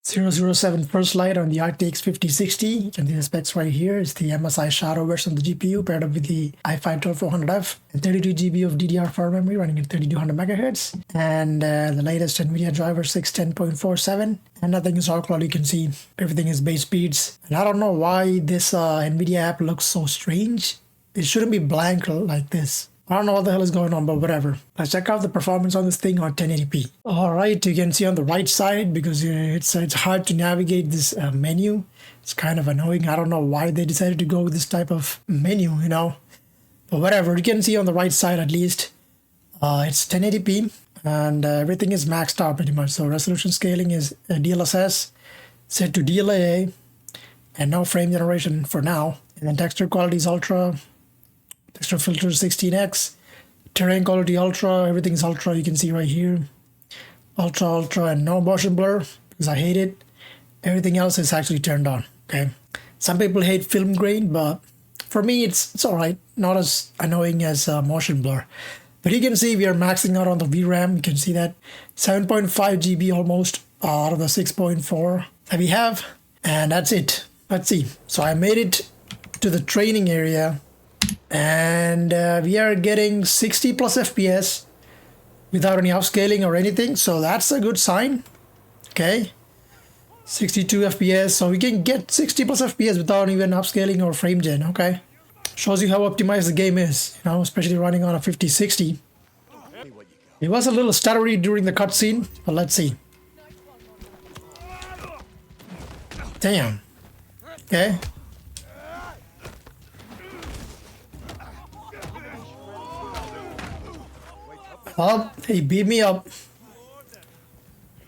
007 first light on the RTX 5060. You can see the specs right here. It's the MSI Shadow version of the GPU paired up with the i5-12400F and 32 GB of DDR4 memory running at 3200 MHz. And the latest NVIDIA driver 610.47. And nothing is all cloud. You can see everything is base speeds. And I don't know why this NVIDIA app looks so strange. It shouldn't be blank like this. I don't know what the hell is going on, but whatever. Let's check out the performance on this thing on 1080p. Alright, you can see on the right side, because it's hard to navigate this menu. It's kind of annoying. I don't know why they decided to go with this type of menu, But whatever, you can see on the right side at least. It's 1080p, and everything is maxed out pretty much. So resolution scaling is DLSS, set to DLAA, and no frame generation for now. And then texture quality is ultra. Texture filter 16x, terrain quality ultra, everything is ultra. You can see right here, ultra, and no motion blur because I hate it. Everything else is actually turned on. Okay, some people hate film grain, but for me it's all right. Not as annoying as motion blur. But you can see we are maxing out on the VRAM. You can see that 7.5 GB almost out of the 6.4 that we have, and that's it. Let's see. So I made it to the training area. And we are getting 60 plus FPS without any upscaling or anything, so that's a good sign. Okay, 62 FPS, so we can get 60 plus FPS without even upscaling or frame gen. Okay, shows you how optimized the game is, especially running on a 5060. It was a little stuttery during the cutscene, but let's see. Damn. Okay. Oh, he beat me up.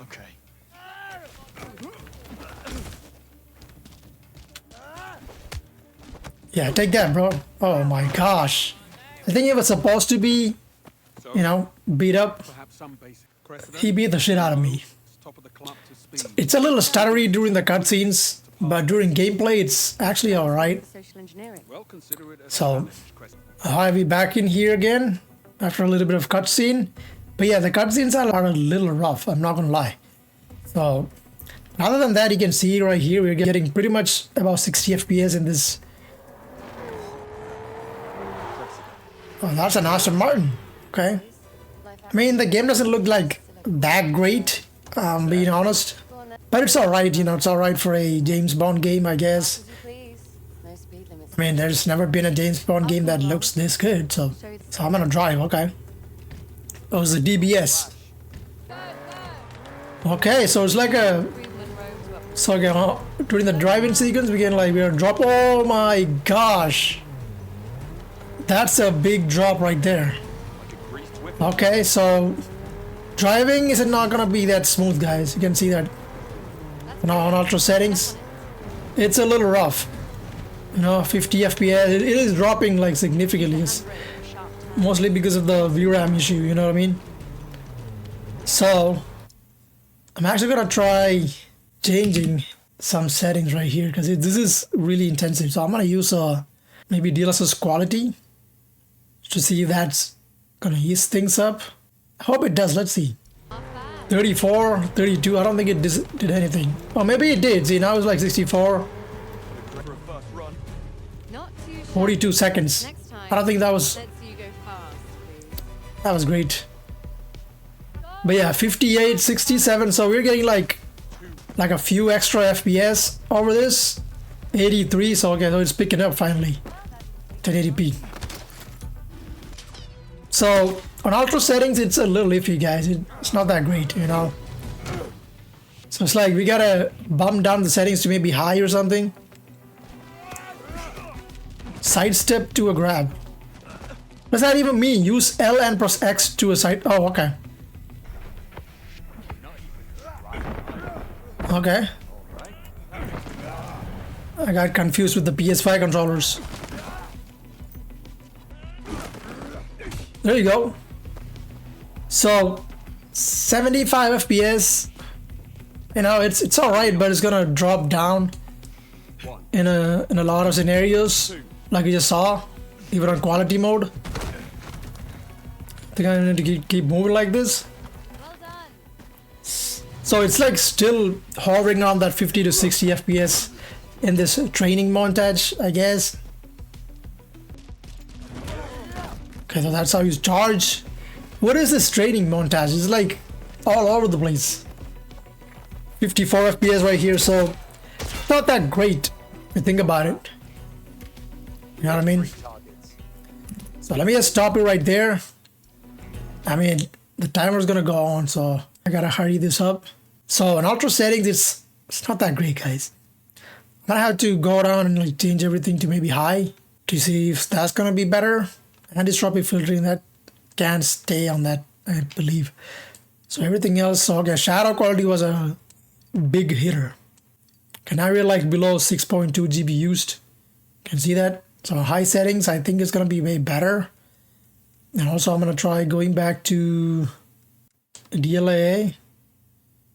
Okay. Yeah, take that, bro. Oh my gosh. I think it was supposed to be, beat up. He beat the shit out of me. It's a little stuttery during the cutscenes, but during gameplay, it's actually alright. So, I'll be back in here again after a little bit of cutscene. But yeah, the cutscenes are a little rough, I'm not gonna lie. So other than that, you can see right here we're getting pretty much about 60 FPS in this. Oh, that's an Aston Martin. Okay, I mean the game doesn't look like that great, being honest, but it's alright. It's alright for a James Bond game, I guess. I mean, there's never been a James Bond game that looks this good, so I'm gonna drive. Okay. Oh, it's a DBS. Okay, so it's like during the driving sequence we're gonna drop. Oh my gosh, that's a big drop right there. Okay, so driving is not gonna be that smooth, guys. You can see that now on ultra settings, it's a little rough. 50 FPS, it is dropping like significantly. It's mostly because of the VRAM issue, you know what I mean? So I'm actually gonna try changing some settings right here because this is really intensive. So I'm gonna use maybe DLSS quality to see if that's gonna ease things up. I hope it does. Let's see. 34, 32, I don't think it did anything. Or maybe it did. See, now it's like 64. 42 seconds. I don't think that was great. But yeah, 58, 67. So we're getting like a few extra FPS over this. 83. So okay, so it's picking up finally. 1080p. So on ultra settings, it's a little iffy, guys. It's not that great, So it's like we gotta bump down the settings to maybe high or something. Sidestep to a grab. What does that even mean? Use L and press X to a side. Oh, okay. Okay. I got confused with the PS5 controllers. There you go. So 75 FPS. It's alright, but it's gonna drop down in a lot of scenarios. Like you just saw, even on quality mode. I think I need to keep moving like this. So it's like still hovering on that 50 to 60 FPS in this training montage, I guess. Okay, so that's how you charge. What is this training montage? It's like all over the place. 54 FPS right here, so not that great if you think about it. You know what I mean? So let me just stop it right there. I mean, the timer's gonna go on, so I gotta hurry this up. So in ultra settings, it's not that great, guys. I'm gonna have to go down and like change everything to maybe high to see if that's gonna be better. Anisotropic filtering, that can stay on that, I believe. So everything else, okay, shadow quality was a big hitter. Okay, now we're like below 6.2 GB used. Can see that? So high settings, I think it's gonna be way better. And also I'm gonna try going back to DLAA.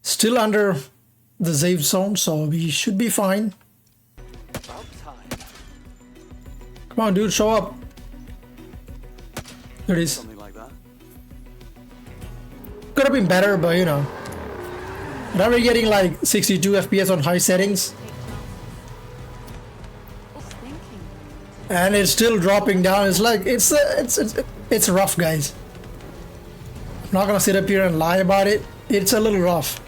Still under the safe zone, so we should be fine. Come on, dude, show up. There it is. Something like that. Could have been better, but you know. Now we're getting like 62 FPS on high settings. And it's still dropping down. It's like it's rough, guys. I'm not gonna sit up here and lie about it. It's a little rough.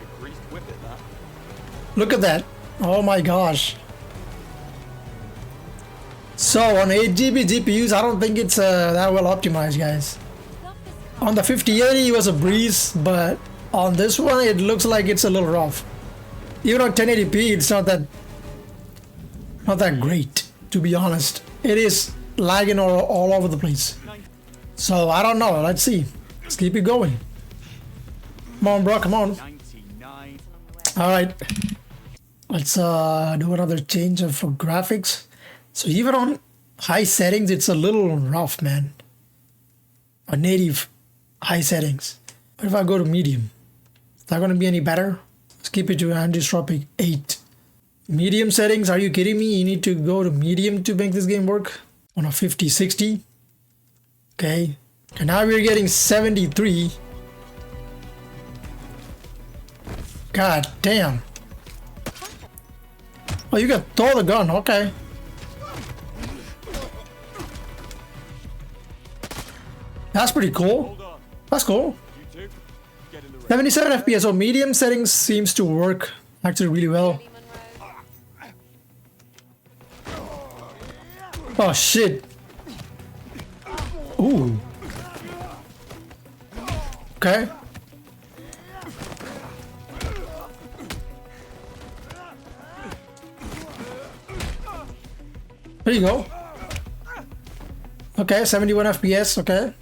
Look at that. Oh my gosh. So on 8 GB GPUs, I don't think it's that well optimized, guys. On the 5080 it was a breeze, but on this one it looks like it's a little rough. Even on 1080p it's not that great, to be honest. It is lagging all over the place. So I don't know. Let's see. Let's keep it going. Come on, bro. Come on. All right. Let's do another change for graphics. So even on high settings, it's a little rough, man. A native high settings. What if I go to medium? Is that going to be any better? Let's keep it to anisotropic 8. Medium settings, are you kidding me? You need to go to medium to make this game work on a 5060. Okay, and now we're getting 73. God damn. Oh, you can throw the gun, okay. That's pretty cool. That's cool. 77 FPS, so medium settings seems to work actually really well. Oh shit. Ooh. Okay. There you go. Okay, 71 FPS, okay.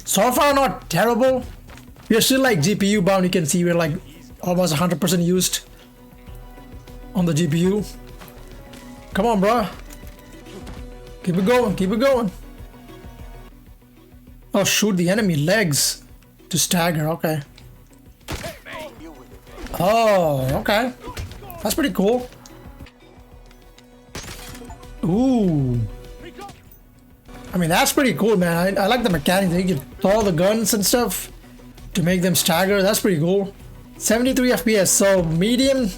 So far not terrible. We're still like GPU bound, you can see we're like almost 100% used on the GPU. Come on, bro. Keep it going, keep it going. Oh, shoot the enemy legs to stagger, okay. Oh, okay. That's pretty cool. Ooh. I mean, that's pretty cool, man. I like the mechanics. You can throw the guns and stuff to make them stagger. That's pretty cool. 73 FPS, so medium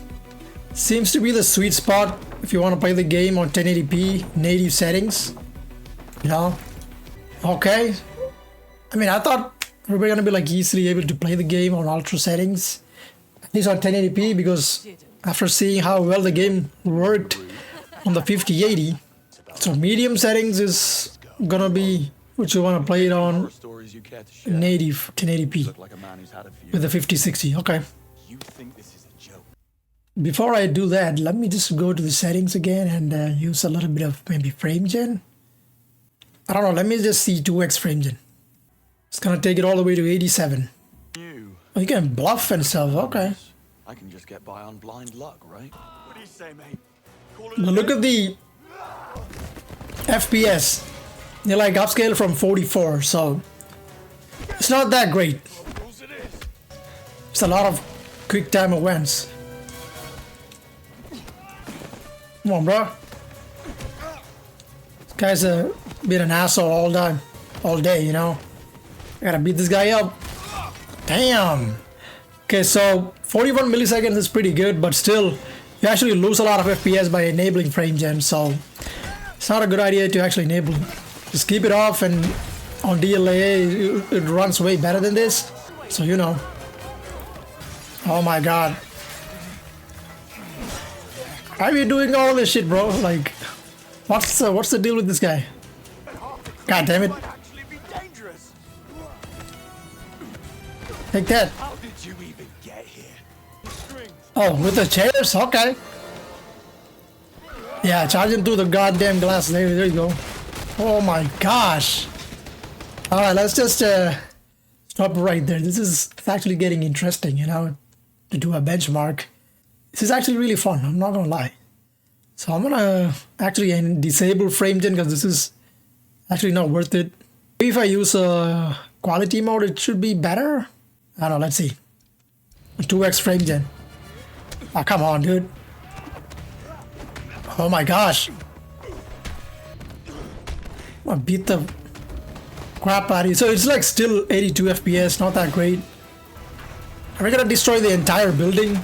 seems to be the sweet spot if you want to play the game on 1080p native settings. You know? Okay. I mean, I thought we were gonna be like easily able to play the game on ultra settings, at least on 1080p, because after seeing how well the game worked on the 5080, so medium settings is gonna be what you want to play it on native 1080p with the 5060. Okay. Before I do that, let me just go to the settings again and use a little bit of maybe frame gen. I don't know, let me just see 2x frame gen. It's gonna take it all the way to 87. Oh, you can bluff and stuff, okay. I can just get by on blind luck, right? What do you say, mate? Now look at the FPS. They're like upscale from 44, so it's not that great. It's a lot of quick time events. Come on, bro. This guy's been an asshole all day, you know. I gotta beat this guy up. Damn. Okay, so 41 milliseconds is pretty good, but still, you actually lose a lot of FPS by enabling frame gen, so it's not a good idea to actually enable it. Just keep it off, and on DLAA, it runs way better than this, so you know. Oh my god. Why are you doing all this shit, bro? Like, what's the deal with this guy? God damn it. Take that. How did you even get here? Oh, with the chairs? Okay. Yeah, charging through the goddamn glass. There you go. Oh my gosh. Alright, let's just stop right there. This is actually getting interesting, you know, to do a benchmark. This is actually really fun, I'm not gonna lie. So I'm gonna actually disable frame gen because this is actually not worth it. Maybe if I use quality mode, it should be better. I don't know, let's see. 2x frame gen. Oh, come on, dude. Oh my gosh. I beat the crap out of you. So it's like still 82 FPS, not that great. Are we gonna destroy the entire building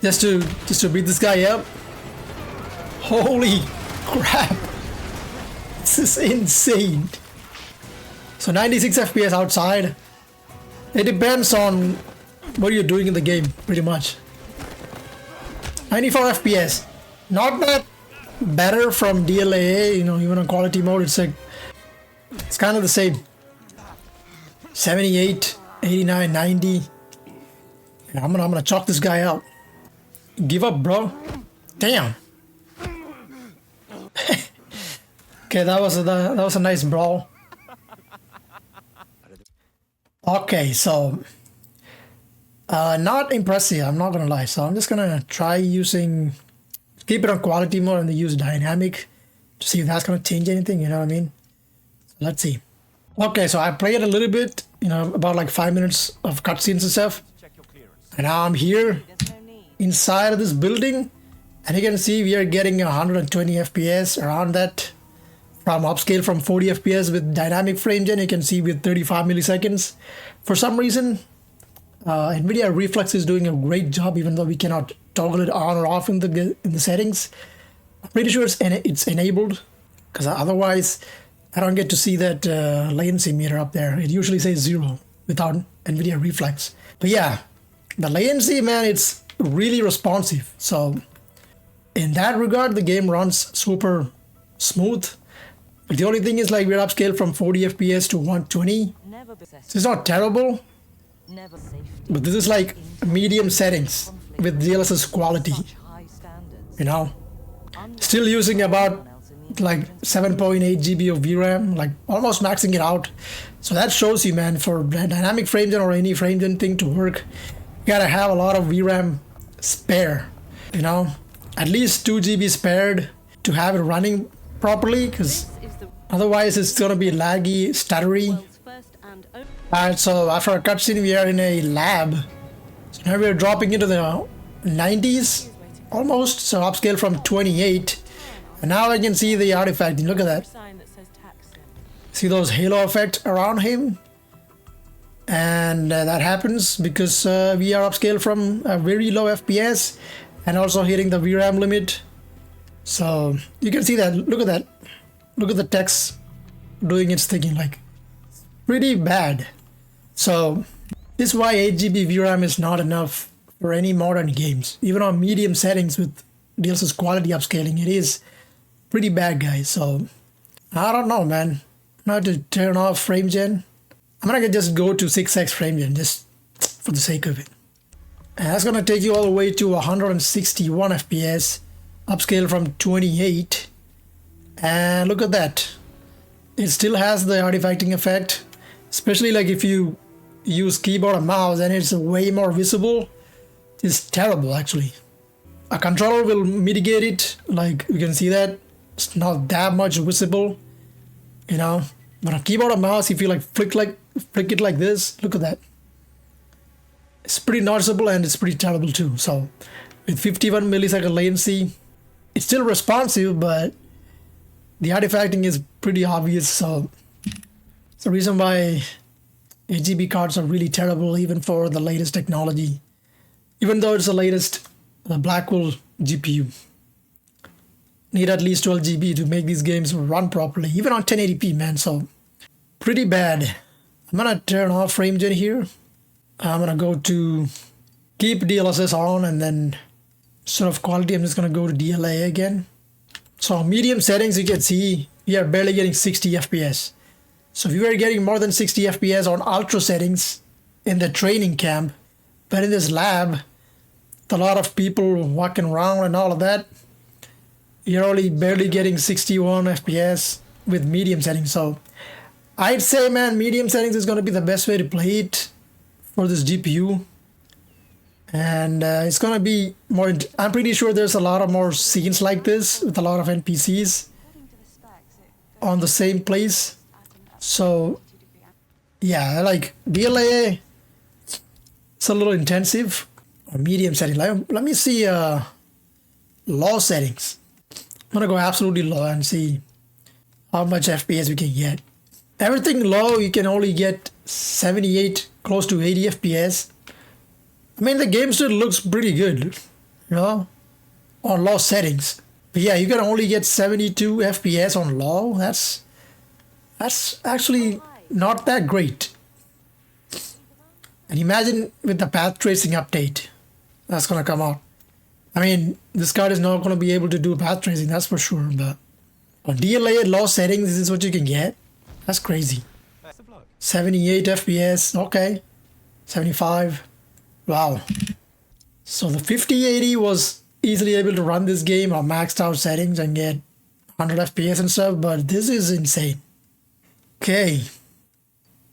just to beat this guy up? Holy crap. This is insane. So 96 FPS outside. It depends on what you're doing in the game, pretty much. 94 FPS. Not that better from DLAA, you know, even on quality mode, it's like, it's kind of the same. 78, 89, 90. And I'm gonna chalk this guy out. Give up, bro. Damn. Okay, that was a nice brawl. Okay, so not impressive, I'm not gonna lie. So I'm just gonna try using, keep it on quality mode and then use dynamic to see if that's gonna change anything, you know what I mean? So let's see. Okay, so I played a little bit, you know, about like 5 minutes of cutscenes and stuff. And now I'm here inside of this building, and you can see we are getting 120 FPS around that. From upscale from 40 FPS with dynamic frame gen, you can see with 35 milliseconds. For some reason, NVIDIA Reflex is doing a great job, even though we cannot toggle it on or off in the settings. I'm pretty sure it's enabled, because otherwise I don't get to see that latency meter up there. It usually says 0 without NVIDIA Reflex. But yeah, the latency, man, it's really responsive. So in that regard, the game runs super smooth. But the only thing is, like, we're upscaled from 40 FPS to 120. So it's not terrible, but this is like medium settings with DLSS quality, you know. Still using about like 7.8 GB of VRAM, like almost maxing it out. So that shows you, man, for dynamic frame gen or any frame gen thing to work, you gotta have a lot of VRAM spare, you know, at least 2 GB spared to have it running properly, because otherwise it's gonna be laggy, stuttery. Alright, so after a cutscene we are in a lab. So now we're dropping into the 90s almost, so upscale from 28. And now I can see the artifact. Look at that. See those halo effect around him? And that happens because we are upscale from a very low FPS and also hitting the VRAM limit. So you can see that. Look at that. Look at the text doing its thinking, like pretty bad. So this is why 8 GB VRAM is not enough for any modern games. Even on medium settings with DLSS quality upscaling, it is pretty bad, guys. So I don't know, man. Not to turn off frame gen. I'm gonna just go to 6x frame gen just for the sake of it. And that's gonna take you all the way to 161 FPS, upscale from 28. And look at that. It still has the artifacting effect, especially like if you use keyboard and mouse, and it's way more visible. It's terrible, actually. A controller will mitigate it, like you can see that it's not that much visible, you know. But on keyboard and mouse, if you like flick it like this, look at that. It's pretty noticeable and it's pretty terrible too. So with 51 millisecond latency, it's still responsive, but the artifacting is pretty obvious. So it's the reason why 8 GB cards are really terrible even for the latest technology. Even though it's the latest Blackwell GPU. Need at least 12 GB to make these games run properly, even on 1080p, man. So pretty bad. I'm gonna turn off FrameGen here. I'm gonna go to keep DLSS on, and then sort of quality, I'm just gonna go to DLAA again. So medium settings, you can see we are barely getting 60 FPS. So if you were getting more than 60 FPS on ultra settings in the training camp, but in this lab, with a lot of people walking around and all of that, you're only barely getting 61 FPS with medium settings. So I'd say, man, medium settings is going to be the best way to play it for this GPU. And it's going to be more, I'm pretty sure there's a lot of more scenes like this with a lot of NPCs on the same place. So yeah, like DLAA, it's a little intensive. Or medium setting. Let me see low settings. I'm gonna go absolutely low and see how much FPS we can get. Everything low, you can only get 78, close to 80 FPS. I mean, the game still looks pretty good, you know, on low settings. But yeah, you can only get 72 FPS on low. That's actually not that great. And imagine with the path tracing update that's gonna come out. I mean, this card is not going to be able to do path tracing, that's for sure. But on DLA low settings, this is what you can get. That's crazy. 78 FPS, okay. 75, wow. So the 5080 was easily able to run this game on maxed out settings and get 100 FPS and stuff, but this is insane. Okay,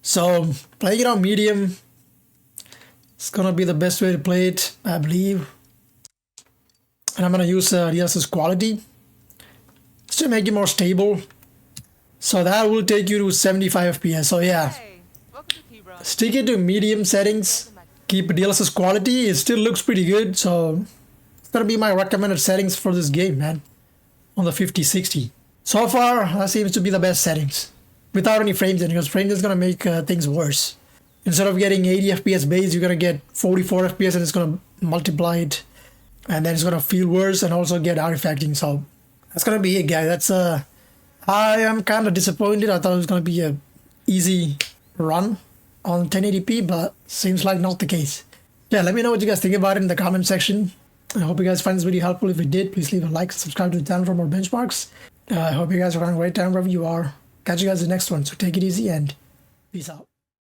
so playing it on medium, it's going to be the best way to play it, I believe. And I'm going to use DLSS quality just to make it more stable. So that will take you to 75 FPS. So yeah, stick it to medium settings. Keep DLSS quality. It still looks pretty good. So it's going to be my recommended settings for this game, man. On the 5060. So far, that seems to be the best settings. Without any frames in, because frames is going to make things worse. Instead of getting 80 FPS base, you're going to get 44 FPS and it's going to multiply it. And then it's going to feel worse and also get artifacting. So that's going to be it, guys. That's I am kind of disappointed. I thought it was going to be a easy run on 1080p, but seems like not the case. Yeah, let me know what you guys think about it in the comment section. I hope you guys find this video helpful. If you did, please leave a like, subscribe to the channel for more benchmarks. I hope you guys are having a great time wherever you are. Catch you guys in the next one. So take it easy and peace out.